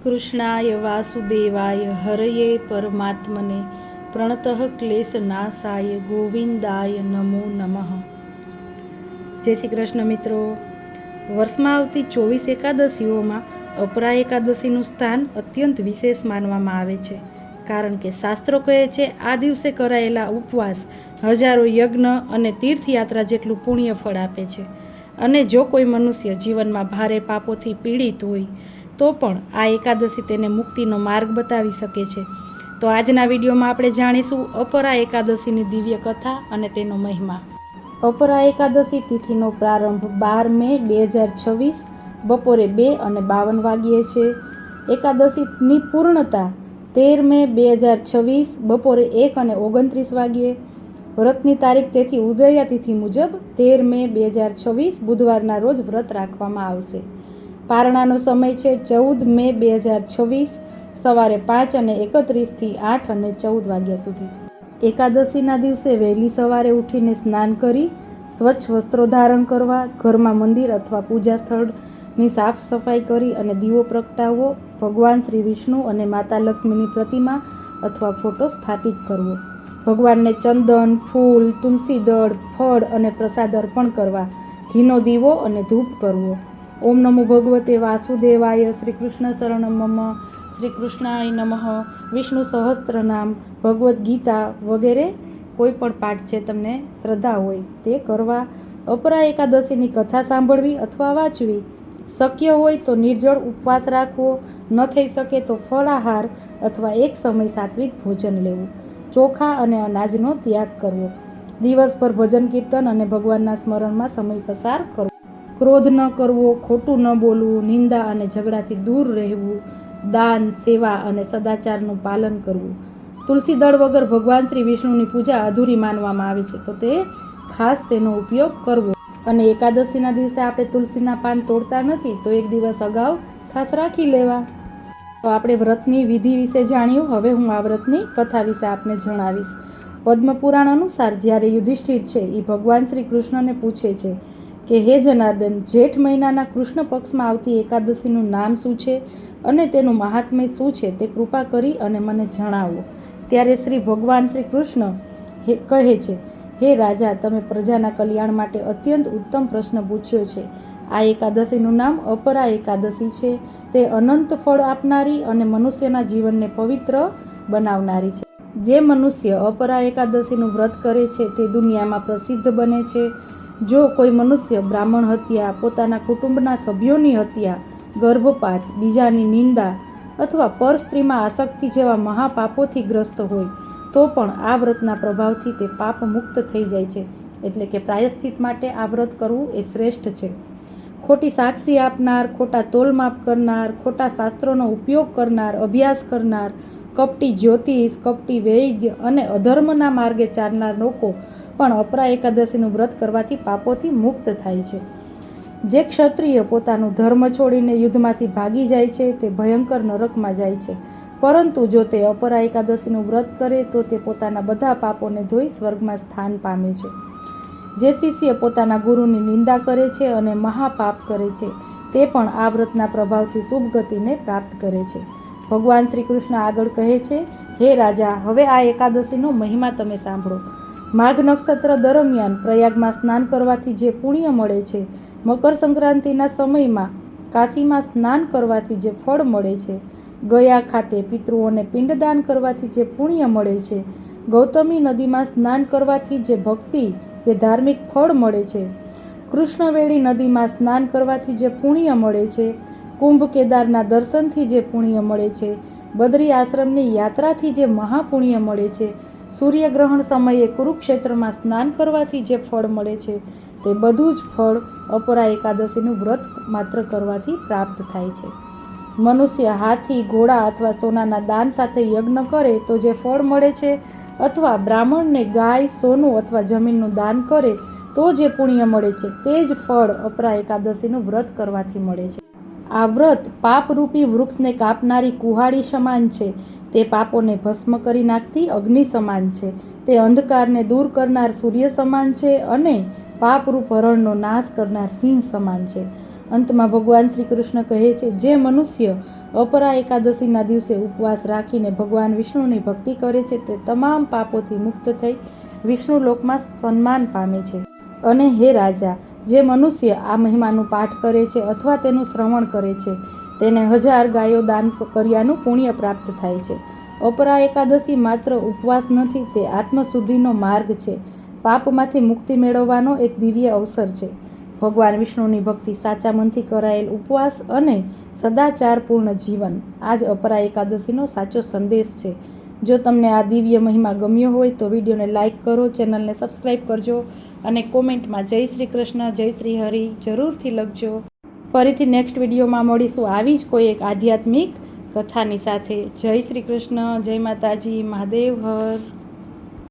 કૃષ્ણાય વાસુદેવાય હરયે પરમાત્મને પ્રણતઃ ક્લેશનાશાય ગોવિંદાય નમો નમઃ। જય શ્રી કૃષ્ણ મિત્રો। વર્ષમાં આવતી 24 એકાદશીઓમાં અપરા એકાદશીનું સ્થાન અત્યંત વિશેષ માનવામાં આવે છે, કારણ કે શાસ્ત્રો કહે છે આ દિવસે કરાયેલા ઉપવાસ હજારો યજ્ઞ અને તીર્થયાત્રા જેટલું પુણ્ય ફળ આપે છે। અને જો કોઈ મનુષ્ય જીવનમાં ભારે પાપોથી પીડિત હોય તો પણ આ એકાદશી તેને મુક્તિનો માર્ગ બતાવી શકે છે। તો આજના વિડીયોમાં આપણે જાણીશું અપરા એકાદશીની દિવ્ય કથા અને તેનો મહિમા। અપરા એકાદશી તિથિનો પ્રારંભ 12 મે 2026 બપોરે 2:52 વાગ્યે છે। એકાદશીની પૂર્ણતા 13 મે 2026 બપોરે 1:29 વાગ્યે। વ્રતની તારીખ તેથી ઉદયા તિથિ મુજબ 13 મે 2026 બુધવારના રોજ વ્રત રાખવામાં આવશે। પારણાનો સમય છે 14 મે 2026 સવારે 5:31 થી 8:14 વાગ્યા સુધી। એકાદશીના દિવસે વહેલી સવારે ઉઠીને સ્નાન કરી સ્વચ્છ વસ્ત્રો ધારણ કરવા, ઘરમાં મંદિર અથવા પૂજા સ્થળની સાફ સફાઈ કરી અને દીવો પ્રગટાવવો, ભગવાન શ્રી વિષ્ણુ અને માતા લક્ષ્મીની પ્રતિમા અથવા ફોટો સ્થાપિત કરવો, ભગવાનને ચંદન, ફૂલ, તુલસી દળ, ફળ અને પ્રસાદ અર્પણ કરવા, ઘીનો દીવો અને ધૂપ કરવો। ઓમ નમો ભગવતે વાસુદેવાય, શ્રી કૃષ્ણ શરણમ મમ, શ્રી કૃષ્ણાય નમઃ, વિષ્ણુ સહસ્ત્ર નામ, ભગવદ્ ગીતા વગેરે કોઈ પણ પાઠ છે તમને શ્રદ્ધા હોય તે કરવા। અપરા એકાદશીની કથા સાંભળવી અથવા વાંચવી। શક્ય હોય તો નિર્જળ ઉપવાસ રાખવો, ન થઈ શકે તો ફળાહાર અથવા એક સમય સાત્વિક ભોજન લેવું। ચોખા અને અનાજનો ત્યાગ કરવો। દિવસભર ભજન કીર્તન અને ભગવાનના સ્મરણમાં સમય પસાર કરવો। ક્રોધ ન કરવો, ખોટું ન બોલવું, નિંદા અને ઝઘડાથી દૂર રહેવું, દાન, સેવા અને સદાચારનું પાલન કરવું। તુલસી દળ વગર ભગવાન શ્રી વિષ્ણુની પૂજા અધૂરી માનવામાં આવે છે, તો તે ખાસ તેનો ઉપયોગ કરવો। અને એકાદશીના દિવસે આપણે તુલસીના પાન તોડતા નથી, તો એક દિવસ અગાઉ ખાસ રાખી લેવા। તો આપણે વ્રતની વિધિ વિશે જાણ્યું, હવે હું આ વ્રતની કથા વિશે આપને જણાવીશ। પદ્મપુરાણ અનુસાર જ્યારે યુધિષ્ઠિર છે એ ભગવાન શ્રી કૃષ્ણને પૂછે છે કે હે જનાર્દન, જેઠ મહિનાના કૃષ્ણ પક્ષમાં આવતી એકાદશીનું નામ શું છે અને તેનું મહાત્મ્ય શું છે તે કૃપા કરી અને મને જણાવો। ત્યારે શ્રી ભગવાન શ્રી કૃષ્ણ કહે છે, હે રાજા, તમે પ્રજાના કલ્યાણ માટે અત્યંત ઉત્તમ પ્રશ્ન પૂછ્યો છે। આ એકાદશીનું નામ અપરા એકાદશી છે। તે અનંત ફળ આપનારી અને મનુષ્યના જીવનને પવિત્ર બનાવનારી છે। જે મનુષ્ય અપરા એકાદશીનું વ્રત કરે છે તે દુનિયામાં પ્રસિદ્ધ બને છે। જો કોઈ મનુષ્ય બ્રાહ્મણ હત્યા, પોતાના કુટુંબના સભ્યોની હત્યા, ગર્ભપાત, બીજાની નિંદા અથવા પર સ્ત્રીમાં આસક્તિ જેવા મહાપાપોથી ગ્રસ્ત હોય તો પણ આ વ્રતના પ્રભાવથી તે પાપ મુક્ત થઈ જાય છે। એટલે કે પ્રાયશ્ચિત માટે આ વ્રત કરવું એ શ્રેષ્ઠ છે। ખોટી સાક્ષી આપનાર, ખોટા તોલમાપ કરનાર, ખોટા શાસ્ત્રોનો ઉપયોગ કરનાર, અભ્યાસ કરનાર, કપટી જ્યોતિષ, કપટી વૈદ્ય અને અધર્મના માર્ગે ચાલનાર લોકો પણ અપરા એકાદશીનું વ્રત કરવાથી પાપોથી મુક્ત થાય છે। જે ક્ષત્રિય પોતાનું ધર્મ છોડીને યુદ્ધમાંથી ભાગી જાય છે તે ભયંકર નરકમાં જાય છે, પરંતુ જો તે અપરા એકાદશીનું વ્રત કરે તો તે પોતાના બધા પાપોને ધોઈ સ્વર્ગમાં સ્થાન પામે છે। જે શિષ્ય પોતાના ગુરુની નિંદા કરે છે અને મહાપાપ કરે છે તે પણ આ વ્રતના પ્રભાવથી શુભ ગતિને પ્રાપ્ત કરે છે। ભગવાન શ્રી કૃષ્ણ આગળ કહે છે, હે રાજા, હવે આ એકાદશીનો મહિમા તમે સાંભળો। માઘ નક્ષત્ર દરમિયાન પ્રયાગમાં સ્નાન કરવાથી જે પુણ્ય મળે છે, મકર સંક્રાંતિના સમયમાં કાશીમાં સ્નાન કરવાથી જે ફળ મળે છે, ગયા ખાતે પિતૃઓને પિંડદાન કરવાથી જે પુણ્ય મળે છે, ગૌતમી નદીમાં સ્નાન કરવાથી જે ભક્તિ, જે ધાર્મિક ફળ મળે છે, કૃષ્ણવેણી નદીમાં સ્નાન કરવાથી જે પુણ્ય મળે છે, કુંભ કેદારના દર્શનથી જે પુણ્ય મળે છે, બદ્રી આશ્રમની યાત્રાથી જે મહાપુણ્ય મળે છે, સૂર્યગ્રહણ સમયે કુરુક્ષેત્રમાં સ્નાન કરવાથી જે ફળ મળે છે, તે બધું જ ફળ અપરા એકાદશીનું વ્રત માત્ર કરવાથી પ્રાપ્ત થાય છે। મનુષ્ય હાથી, ઘોડા અથવા સોનાના દાન સાથે યજ્ઞ કરે તો જે ફળ મળે છે, અથવા બ્રાહ્મણને ગાય, સોનું અથવા જમીનનું દાન કરે તો જે પુણ્ય મળે છે, તે જ ફળ અપરા એકાદશીનું વ્રત કરવાથી મળે છે। આ વ્રત પાપરૂપી વૃક્ષને કાપનારી કુહાડી સમાન છે। તે પાપોને ભસ્મ કરી નાખતી અગ્નિ સમાન છે। તે અંધકારને દૂર કરનાર સૂર્ય સમાન છે અને પાપરૂપ હરણનો નાશ કરનાર સિંહ સમાન છે। અંતમાં ભગવાન શ્રી કૃષ્ણ કહે છે, જે મનુષ્ય અપરા એકાદશીના દિવસે ઉપવાસ રાખીને ભગવાન વિષ્ણુની ભક્તિ કરે છે તે તમામ પાપોથી મુક્ત થઈ વિષ્ણુ લોકમાં સન્માન પામે છે. અને હે રાજા, જે મનુષ્ય આ મહિમાનું પાઠ કરે છે અથવા તેનું શ્રવણ કરે છે તેને 1000 ગાયો દાન કર્યાનું પુણ્ય પ્રાપ્ત થાય છે. અપરા એકાદશી માત્ર ઉપવાસ નથી, તે આત્મશુદ્ધિનો માર્ગ છે, પાપમાંથી મુક્તિ મેળવવાનો એક દિવ્ય અવસર છે. ભગવાન વિષ્ણુની ભક્તિ, સાચા મનથી કરાયેલ ઉપવાસ અને સદાચારપૂર્ણ જીવન આ જ અપરા એકાદશીનો સાચો સંદેશ છે. જો તમને આ દિવ્ય મહિમા ગમ્યો હોય તો વિડીયોને લાઇક કરો, ચેનલને સબસ્ક્રાઈબ કરજો અને કોમેન્ટમાં જય શ્રી કૃષ્ણ, જય શ્રી હરિ જરૂરથી લખજો. ફરીથી નેક્સ્ટ વિડીયોમાં મળીશું આવી જ કોઈ એક આધ્યાત્મિક કથાની સાથે. જય શ્રી કૃષ્ણ, જય માતાજી, મહાદેવ હર.